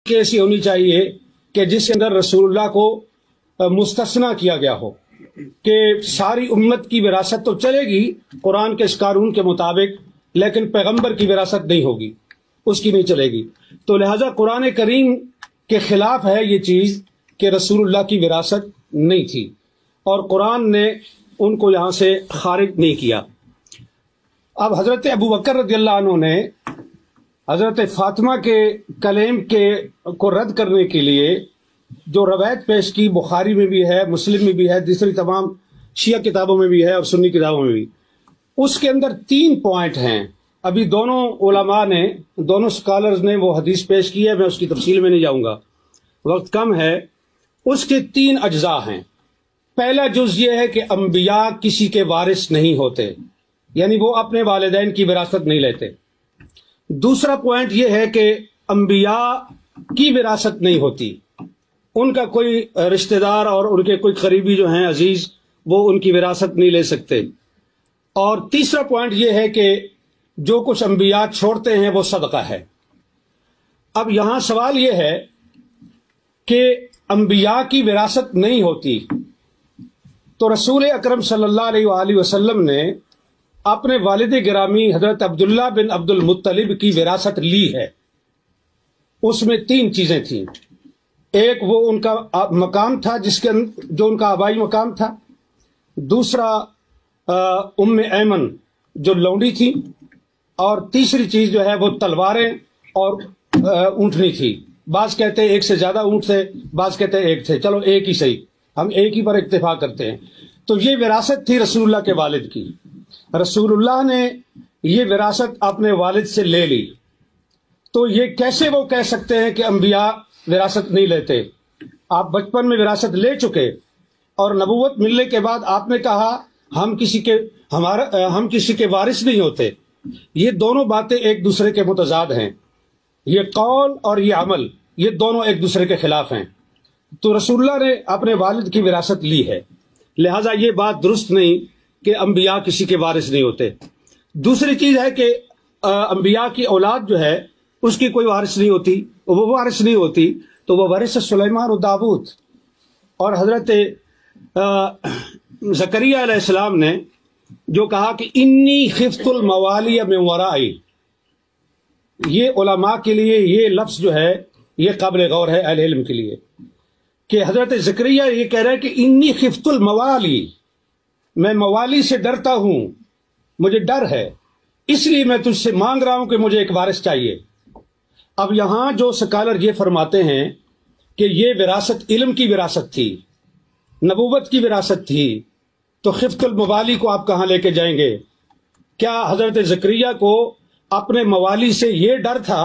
کہ ایسی ہونی چاہیے کہ جس کے اندر رسول اللہ کو مستثنا کیا گیا ہو کہ ساری امت کی وراثت تو چلے گی قرآن کے اس قانون کے مطابق، لیکن پیغمبر کی وراثت نہیں ہوگی، اس کی نہیں چلے گی۔ تو لہٰذا قرآن کریم کے خلاف ہے یہ چیز کہ رسول اللہ کی وراثت نہیں تھی، اور قرآن نے ان کو یہاں سے خارج نہیں کیا۔ اب حضرت ابو بکر رضی اللہ عنہ نے حضرت فاطمہ کے کلیم کو رد کرنے کے لیے جو روایت پیش کی، بخاری میں بھی ہے، مسلم میں بھی ہے، دوسری تمام شیعہ کتابوں میں بھی ہے اور سنی کتابوں میں بھی، اس کے اندر 3 پوائنٹ ہیں۔ ابھی دونوں علماء نے، دونوں اسکالرز نے وہ حدیث پیش کی ہے، میں اس کی تفصیل میں نہیں جاؤں گا، وقت کم ہے۔ اس کے 3 اجزاء ہیں۔ پہلا جز یہ ہے کہ انبیاء کسی کے وارث نہیں ہوتے، یعنی وہ اپنے والدین کی وراثت نہیں لیتے۔ دوسرا پوائنٹ یہ ہے کہ انبیاء کی وراثت نہیں ہوتی، ان کا کوئی رشتہ دار اور ان کے کوئی قریبی جو ہیں عزیز، وہ ان کی وراثت نہیں لے سکتے۔ اور تیسرا پوائنٹ یہ ہے کہ جو کچھ انبیاء چھوڑتے ہیں وہ صدقہ ہے۔ اب یہاں سوال یہ ہے کہ انبیاء کی وراثت نہیں ہوتی، تو رسول اکرم صلی اللہ علیہ وآلہ وسلم نے اپنے والد گرامی حضرت عبداللہ بن عبد المطلب کی وراثت لی ہے۔ اس میں 3 چیزیں تھیں۔ ایک وہ ان کا مقام تھا جو ان کا آبائی مقام تھا، دوسرا ام ایمن جو لونڈی تھی، اور تیسری چیز جو ہے وہ تلواریں اور اونٹنی تھی۔ بعض کہتے ہیں 1 سے زیادہ اونٹ تھے، بعض کہتے ہیں 1 تھے، چلو ایک ہی صحیح، ہم ایک ہی پر اتفاق کرتے ہیں۔ تو یہ وراثت تھی رسول اللہ کے والد کی۔ رسول اللہ نے یہ وراثت اپنے والد سے لے لی، تو یہ کیسے وہ کہہ سکتے ہیں کہ انبیاء وراثت نہیں لیتے؟ آپ بچپن میں وراثت لے چکے، اور نبوت ملنے کے بعد آپ نے کہا ہم کسی کے وارث نہیں ہوتے۔ یہ دونوں باتیں ایک دوسرے کے متضاد ہیں، یہ قول اور یہ عمل، یہ دونوں ایک دوسرے کے خلاف ہیں۔ تو رسول اللہ نے اپنے والد کی وراثت لی ہے، لہٰذا یہ بات درست نہیں کہ انبیاء کسی کے وارث نہیں ہوتے۔ دوسری چیز ہے کہ انبیاء کی اولاد جو ہے اس کی کوئی وارث نہیں ہوتی، وہ وارث نہیں ہوتی، تو وہ وارث سلیمان و داؤد۔ اور حضرت زکریا علیہ السلام نے جو کہا کہ انی خفت الموالی من ورائی، یہ علماء کے لیے یہ لفظ جو ہے یہ قابل غور ہے اہل علم کے لیے، کہ حضرت زکریا یہ کہہ رہے ہیں کہ انی خفت الموالی، میں موالی سے ڈرتا ہوں، مجھے ڈر ہے، اس لیے میں تجھ سے مانگ رہا ہوں کہ مجھے ایک وارث چاہیے۔ اب یہاں جو سکالر یہ فرماتے ہیں کہ یہ وراثت علم کی وراثت تھی، نبوت کی وراثت تھی، تو خفت الموالی کو آپ کہاں لے کے جائیں گے؟ کیا حضرت زکریا کو اپنے موالی سے یہ ڈر تھا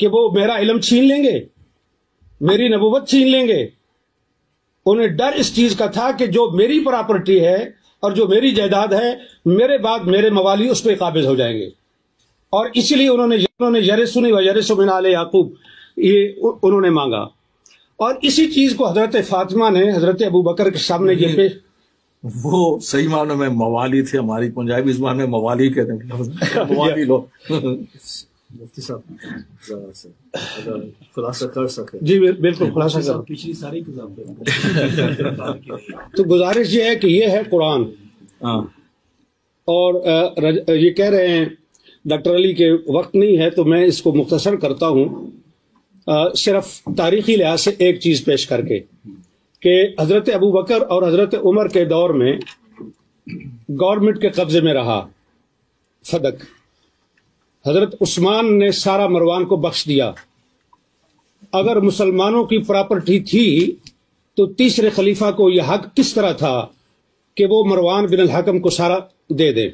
کہ وہ میرا علم چھین لیں گے، میری نبوت چھین لیں گے؟ انہیں ڈر اس چیز کا تھا کہ جو میری پراپرٹی ہے اور جو میری جائیداد ہے، میرے بعد میرے موالی اس پہ قابض ہو جائیں گے، اور اسی لیے انہوں نے یرثنی و یرث من آل یعقوب یہ انہوں نے مانگا۔ اور اسی چیز کو حضرت فاطمہ نے حضرت ابو بکر کے سامنے یہ پیش، وہ صحیح معنی میں موالی تھے، ہماری پنجابی زبان میں موالی کہتے ہیں، موالی لو۔ مفتی صاحب خلاصہ کر سکے؟ جی بالکل خلاصہ کر۔ پچھلی ساری کتاب تو گزارش یہ ہے کہ یہ ہے قرآن، اور یہ کہہ رہے ہیں ڈاکٹر علی کے وقت نہیں ہے تو میں اس کو مختصر کرتا ہوں، صرف تاریخی لحاظ سے ایک چیز پیش کر کے، کہ حضرت ابو بکر اور حضرت عمر کے دور میں گورنمنٹ کے قبضے میں رہا فدق۔ حضرت عثمان نے سارا مروان کو بخش دیا۔ اگر مسلمانوں کی پراپرٹی تھی تو تیسرے خلیفہ کو یہ حق کس طرح تھا کہ وہ مروان بن الحکم کو سارا دے دے؟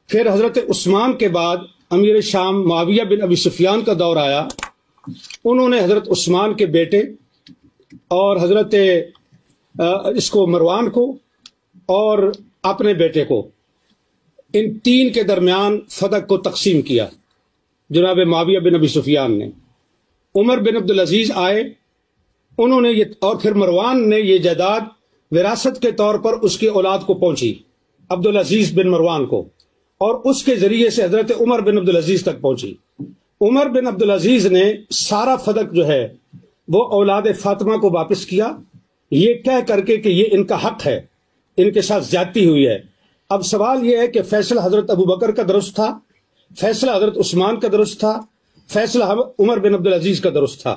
پھر حضرت عثمان کے بعد امیر شام معاویہ بن ابی سفیان کا دور آیا، انہوں نے حضرت عثمان کے بیٹے اور حضرت مروان کو اور اپنے بیٹے کو، ان 3 کے درمیان فدق کو تقسیم کیا جناب معاویہ بن ابی سفیان نے۔ عمر بن عبدالعزیز آئے، انہوں نے اور پھر مروان نے یہ جائیداد وراثت کے طور پر اس کی اولاد کو پہنچی، عبدالعزیز بن مروان کو، اور اس کے ذریعے سے حضرت عمر بن عبدالعزیز تک پہنچی۔ عمر بن عبدالعزیز نے سارا فدق جو ہے وہ اولاد فاطمہ کو واپس کیا، یہ کہہ کر کے کہ یہ ان کا حق ہے، ان کے ساتھ زیادتی ہوئی ہے۔ اب سوال یہ ہے کہ فیصلہ حضرت ابو بکر کا درست تھا، فیصلہ حضرت عثمان کا درست تھا، فیصلہ عمر بن عبدالعزیز کا درست تھا،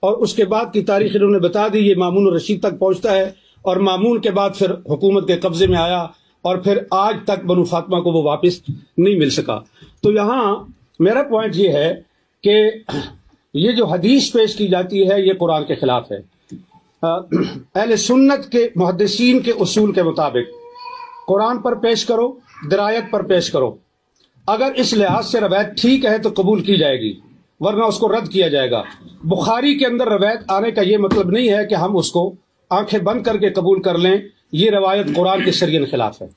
اور اس کے بعد کی تاریخ انہوں نے بتا دی، یہ مامون الرشید تک پہنچتا ہے، اور مامون کے بعد پھر حکومت کے قبضے میں آیا، اور پھر آج تک بنو فاطمہ کو وہ واپس نہیں مل سکا۔ تو یہاں میرا پوائنٹ یہ ہے کہ یہ جو حدیث پیش کی جاتی ہے یہ قرآن کے خلاف ہے۔ اہل سنت کے محدثین کے اصول کے مطابق قرآن پر پیش کرو، درایت پر پیش کرو، اگر اس لحاظ سے روایت ٹھیک ہے تو قبول کی جائے گی، ورنہ اس کو رد کیا جائے گا۔ بخاری کے اندر روایت آنے کا یہ مطلب نہیں ہے کہ ہم اس کو آنکھیں بند کر کے قبول کر لیں، یہ روایت قرآن کے شریعت خلاف ہے۔